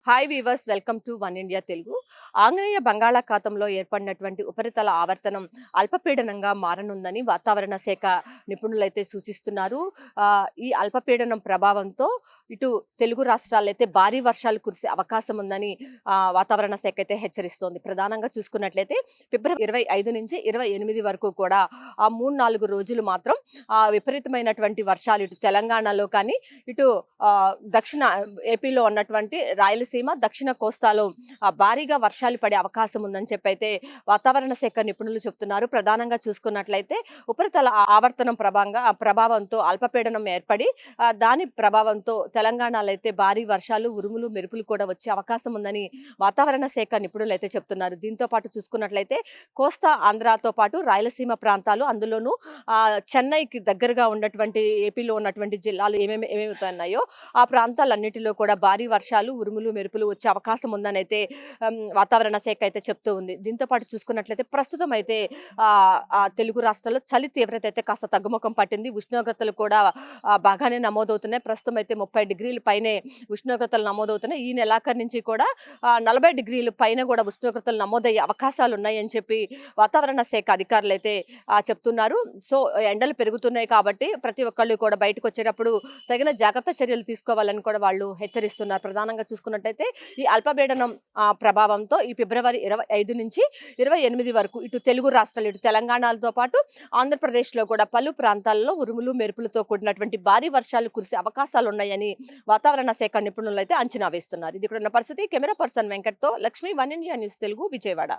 Hi weavers, welcome to one India Telugu. ఆగ్నేయ బంగాళాఖాతంలో ఏర్పడినటువంటి ఉపరితల ఆవర్తనం అల్పపీడనంగా మారనుందని వాతావరణ శాఖ నిపుణులైతే సూచిస్తున్నారు. ఈ అల్పపీడనం ప్రభావంతో ఇటు తెలుగు రాష్ట్రాలైతే భారీ వర్షాలు కురిసే అవకాశం ఉందని వాతావరణ శాఖ అయితే హెచ్చరిస్తోంది. ప్రధానంగా చూసుకున్నట్లయితే ఫిబ్రవరి 25 నుంచి 28 వరకు కూడా ఆ 3-4 రోజులు మాత్రం విపరీతమైనటువంటి వర్షాలు ఇటు తెలంగాణలో కానీ ఇటు దక్షిణ ఏపీలో ఉన్నటువంటి రాయలసీమ, దక్షిణ కోస్తాలో భారీగా వర్షాలు పడే అవకాశం ఉందని చెప్పైతే వాతావరణ శాఖ నిపుణులు చెప్తున్నారు. ప్రధానంగా చూసుకున్నట్లయితే ఉపరితల ఆవర్తనం ప్రభావంతో అల్పపీడనం ఏర్పడి దాని ప్రభావంతో తెలంగాణలో అయితే భారీ వర్షాలు, ఉరుములు, మెరుపులు కూడా వచ్చే అవకాశం ఉందని వాతావరణ శాఖ నిపుణులు అయితే చెప్తున్నారు. దీంతో పాటు చూసుకున్నట్లయితే కోస్తా ఆంధ్రాతో పాటు రాయలసీమ ప్రాంతాలు, అందులోనూ చెన్నైకి దగ్గరగా ఉన్నటువంటి ఏపీలో ఉన్నటువంటి జిల్లాలు ఏమేమి ఉన్నాయో ఆ ప్రాంతాలన్నిటిలో కూడా భారీ వర్షాలు, ఉరుములు, మెరుపులు వచ్చే అవకాశం ఉందని అయితే వాతావరణ శాఖ అయితే చెప్తూ ఉంది. దీంతో పాటు చూసుకున్నట్లయితే ప్రస్తుతం అయితే తెలుగు రాష్ట్రాల్లో చలి తీవ్రత అయితే కాస్త తగ్గుముఖం పట్టింది. ఉష్ణోగ్రతలు కూడా బాగానే నమోదవుతున్నాయి. ప్రస్తుతం అయితే 30 డిగ్రీల పైనే ఉష్ణోగ్రతలు నమోదవుతున్నాయి. ఈ నెలాఖరు నుంచి కూడా 40 డిగ్రీల పైన కూడా ఉష్ణోగ్రతలు నమోదయ్యే అవకాశాలు ఉన్నాయని చెప్పి వాతావరణ శాఖ అధికారులు అయితే చెప్తున్నారు. సో ఎండలు పెరుగుతున్నాయి కాబట్టి ప్రతి ఒక్కళ్ళు కూడా బయటకు వచ్చేటప్పుడు తగిన జాగ్రత్త చర్యలు తీసుకోవాలని కూడా వాళ్ళు హెచ్చరిస్తున్నారు. ప్రధానంగా చూసుకున్నట్టయితే ఈ అల్పపీడనం ప్రభావంతో ఈ ఫిబ్రవరి 25 నుంచి 28 వరకు ఇటు తెలుగు రాష్ట్రాలు, ఇటు తెలంగాణతో పాటు ఆంధ్రప్రదేశ్లో కూడా పలు ప్రాంతాల్లో ఉరుములు, మెరుపులతో కూడినటువంటి భారీ వర్షాలు కురిసే అవకాశాలు ఉన్నాయని వాతావరణ శాఖ నిపుణులు అయితే అంచనా వేస్తున్నారు. ఇది కూడా పరిస్థితి. కెమెరా పర్సన్ వెంకట్తో Lakshmi, one India news Telugu, Vijayawada.